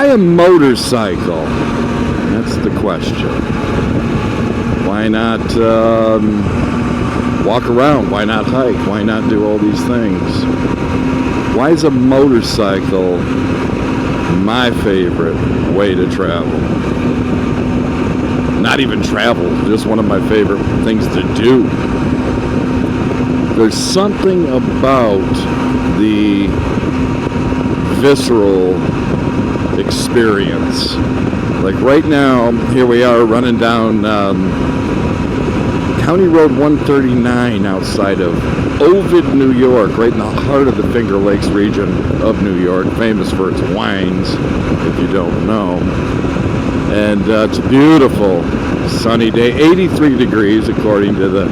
why a motorcycle? That's the question. Why not walk around? Why not hike? Why not do all these things? Why is a motorcycle my favorite way to travel? Not even travel, just one of my favorite things to do. There's something about the visceral experience. Like right now, here we are running down County Road 139 outside of Ovid, New York, right in the heart of the Finger Lakes region of New York, famous for its wines, if you don't know. And it's a beautiful sunny day, 83 degrees according to the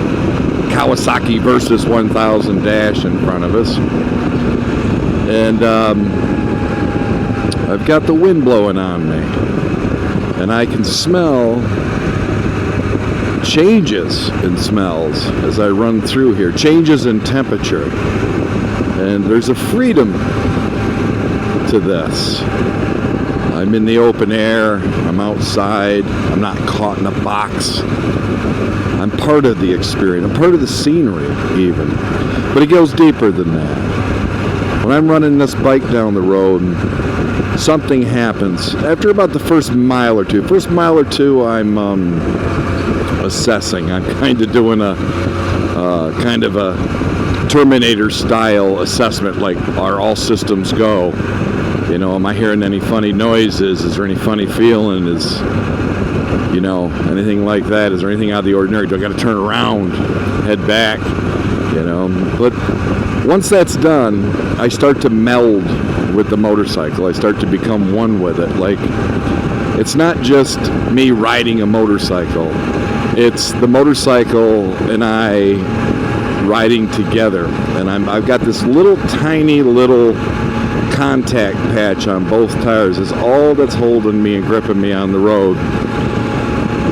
Kawasaki Versus 1000 dash in front of us. And I've got the wind blowing on me, and I can smell changes in smells as I run through here, changes in temperature, and there's a freedom to this. I'm in the open air, I'm outside, I'm not caught in a box. I'm part of the experience, I'm part of the scenery even, but it goes deeper than that. When I'm running this bike down the road, something happens. After about the first mile or two, I'm assessing. I'm kind of doing a kind of a Terminator style assessment, like, are all systems go? You know, am I hearing any funny noises? Is there any funny feeling? Is, you know, anything like that? Is there anything out of the ordinary? Do I got to turn around, head back? You know, but once that's done, I start to meld with the motorcycle. I start to become one with it. Like, it's not just me riding a motorcycle. It's the motorcycle and I riding together. And I've got this little tiny little contact patch on both tires. Is all that's holding me and gripping me on the road.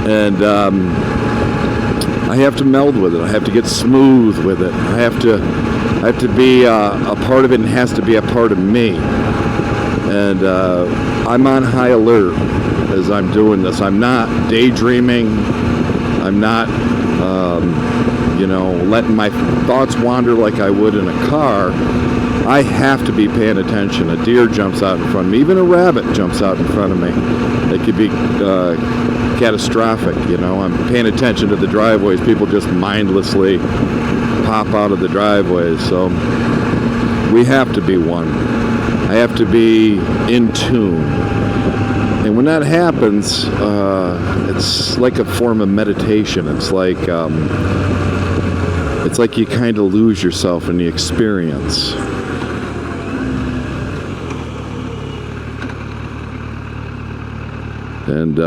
And I have to meld with it. I have to get smooth with it. I have to be a part of it, and it has to be a part of me. And I'm on high alert as I'm doing this. I'm not daydreaming. I'm not, you know, letting my thoughts wander like I would in a car. I have to be paying attention. A deer jumps out in front of me. Even a rabbit jumps out in front of me. It could be catastrophic, you know. I'm paying attention to the driveways. People just mindlessly pop out of the driveways. So we have to be one. I have to be in tune. And when that happens, it's like a form of meditation. It's like you kind of lose yourself in the experience. And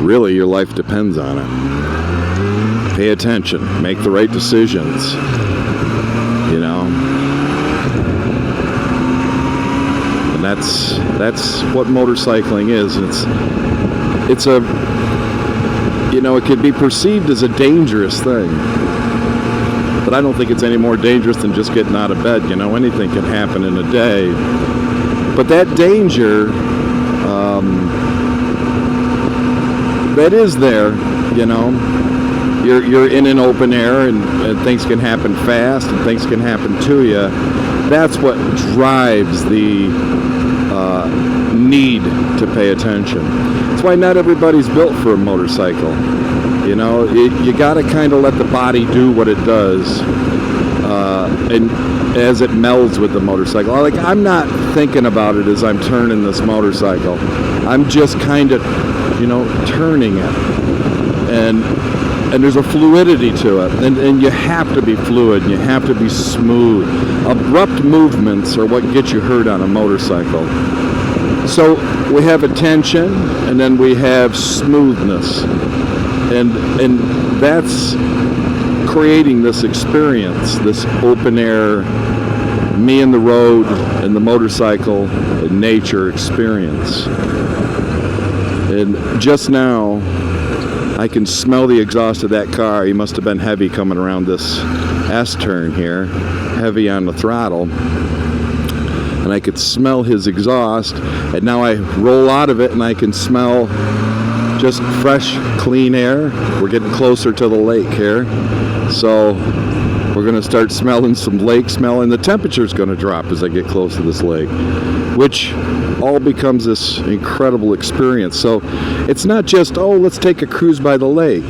really, your life depends on it. Pay attention. Make the right decisions. You know. And that's what motorcycling is. And it's a, you know, it could be perceived as a dangerous thing. But I don't think it's any more dangerous than just getting out of bed. You know, anything can happen in a day. But that danger, that is there, you know. You're in an open air, and things can happen fast, and things can happen to you. That's what drives the need to pay attention. That's why not everybody's built for a motorcycle. You know, you got to kind of let the body do what it does, and as it melds with the motorcycle. Like, I'm not thinking about it as I'm turning this motorcycle. I'm just kind of, you know, turning it. And there's a fluidity to it. And you have to be fluid. You have to be smooth. Abrupt movements are what get you hurt on a motorcycle. So we have attention, and then we have smoothness. And that's creating this experience, this open air, me and the road and the motorcycle and nature experience. And just now, I can smell the exhaust of that car. He must have been heavy coming around this S-turn here, heavy on the throttle. and I could smell his exhaust, and now I roll out of it and I can smell just fresh, clean air. We're getting closer to the lake here, so we're going to start smelling some lake smell, and the temperature's going to drop as I get close to this lake, which all becomes this incredible experience. So it's not just, oh, let's take a cruise by the lake.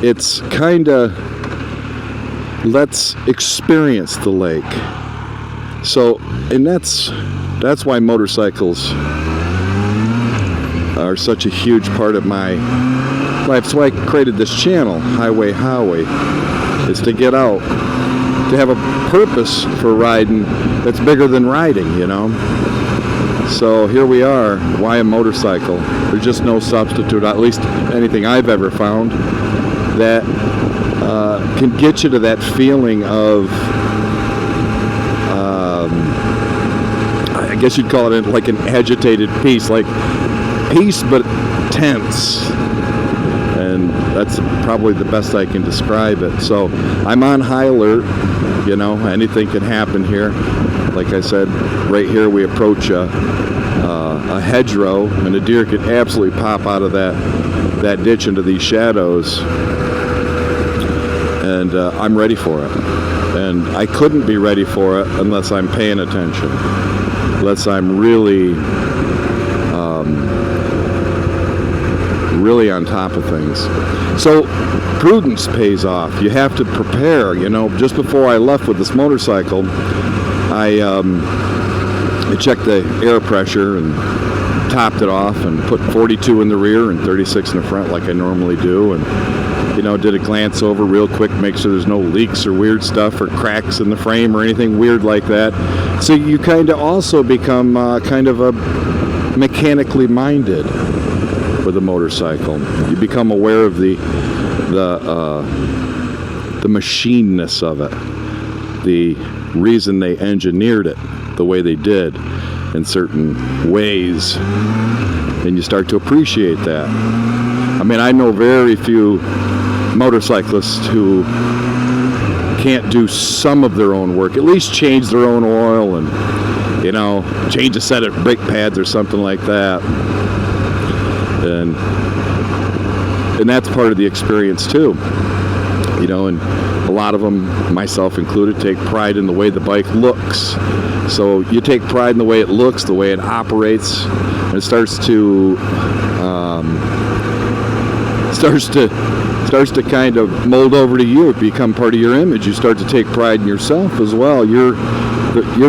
It's kind of, let's experience the lake. So, and that's why motorcycles are such a huge part of my life. That's why I created this channel, Highway Howie, is to get out, to have a purpose for riding that's bigger than riding, you know. So here we are. Why a motorcycle? There's just no substitute, at least anything I've ever found, that can get you to that feeling of, I guess you'd call it like an agitated peace, like peace but tense. And that's probably the best I can describe it. So I'm on high alert, you know, anything can happen here. Like I said, right here we approach a hedgerow, and a deer could absolutely pop out of that ditch into these shadows, and I'm ready for it. And I couldn't be ready for it unless I'm paying attention, unless I'm really really on top of things. So prudence pays off. You have to prepare, you know. Just before I left with this motorcycle, I checked the air pressure and topped it off and put 42 in the rear and 36 in the front like I normally do, and you know, did a glance over real quick, make sure there's no leaks or weird stuff or cracks in the frame or anything weird like that. So you kind of also become kind of a mechanically minded with a motorcycle. You become aware of the machineness of it, the reason they engineered it the way they did in certain ways, and you start to appreciate that. I mean, I know very few motorcyclists who can't do some of their own work, at least change their own oil and, you know, change a set of brake pads or something like that. And that's part of the experience too, you know. And a lot of them, myself included, take pride in the way the bike looks. So you take pride in the way it looks, the way it operates, and it starts to kind of mold over to you. It become part of your image. You start to take pride in yourself as well. You're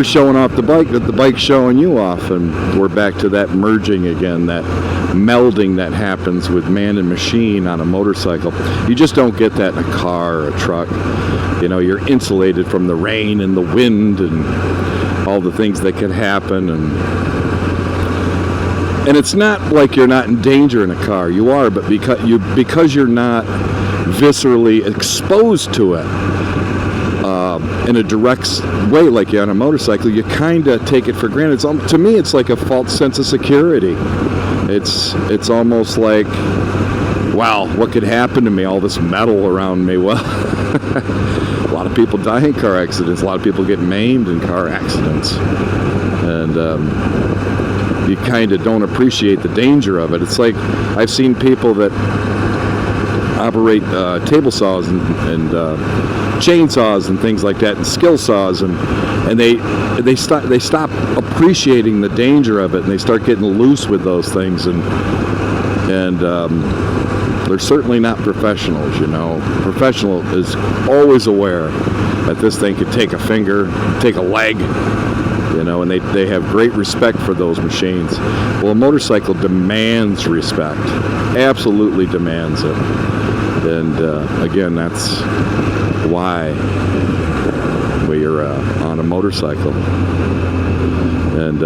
showing off the bike, that the bike's showing you off, and we're back to that merging again, that melding that happens with man and machine on a motorcycle. You just don't get that in a car or a truck. You know, you're insulated from the rain and the wind and all the things that can happen, and it's not like you're not in danger in a car. You are, but because you're not viscerally exposed to it in a direct way like you on a motorcycle, you kind of take it for granted. To me, it's like a false sense of security. It's almost like, wow, what could happen to me? All this metal around me. Well, a lot of people die in car accidents. A lot of people get maimed in car accidents, and you kind of don't appreciate the danger of it. It's like I've seen people that operate table saws and chainsaws and things like that, and skill saws, and they stop appreciating the danger of it, and they start getting loose with those things, and they're certainly not professionals, you know. Professional is always aware that this thing could take a finger, take a leg, you know, and they have great respect for those machines. Well, a motorcycle demands respect, absolutely demands it. And again, that's why we're on a motorcycle. And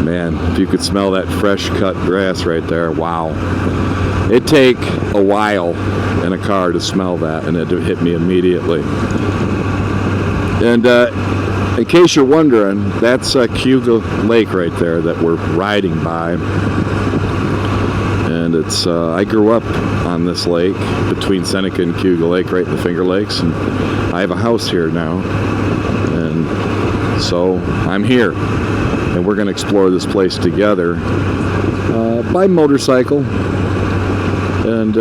man, if you could smell that fresh cut grass right there, wow. It'd take a while in a car to smell that, and it would hit me immediately. And in case you're wondering, that's Cayuga Lake right there that we're riding by. And it's I grew up on this lake between Seneca and Cayuga Lake, right in the Finger Lakes, and I have a house here now. So I'm here, and we're going to explore this place together by motorcycle, and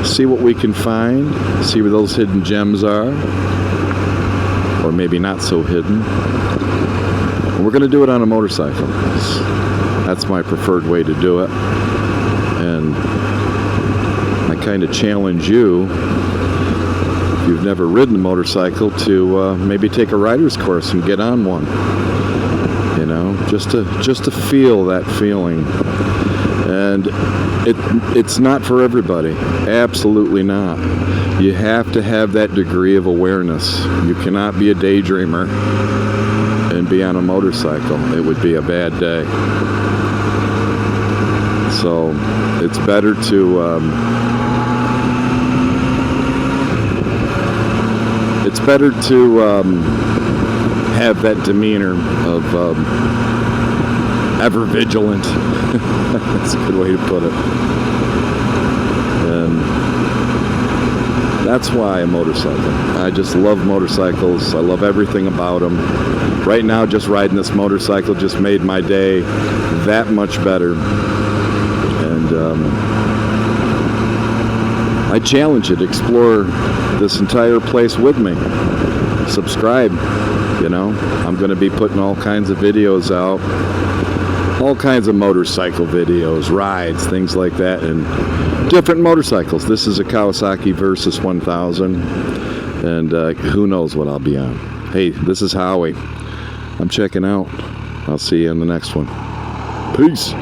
see what we can find, see where those hidden gems are, or maybe not so hidden. And we're going to do it on a motorcycle. That's my preferred way to do it. And I kind of challenge you, if you've never ridden a motorcycle, to maybe take a rider's course and get on one. You know, just to feel that feeling. And it's not for everybody. Absolutely not. You have to have that degree of awareness. You cannot be a daydreamer and be on a motorcycle. It would be a bad day. So it's better to have that demeanor of ever vigilant. That's a good way to put it. And that's why a motorcycle. I just love motorcycles. I love everything about them. Right now, just riding this motorcycle just made my day that much better. And I challenge you to explore this entire place with me. Subscribe. You know, I'm going to be putting all kinds of videos out. All kinds of motorcycle videos, rides, things like that, and different motorcycles. This is a Kawasaki Versys 1000, and who knows what I'll be on. Hey, this is Howie. I'm checking out. I'll see you in the next one. Peace.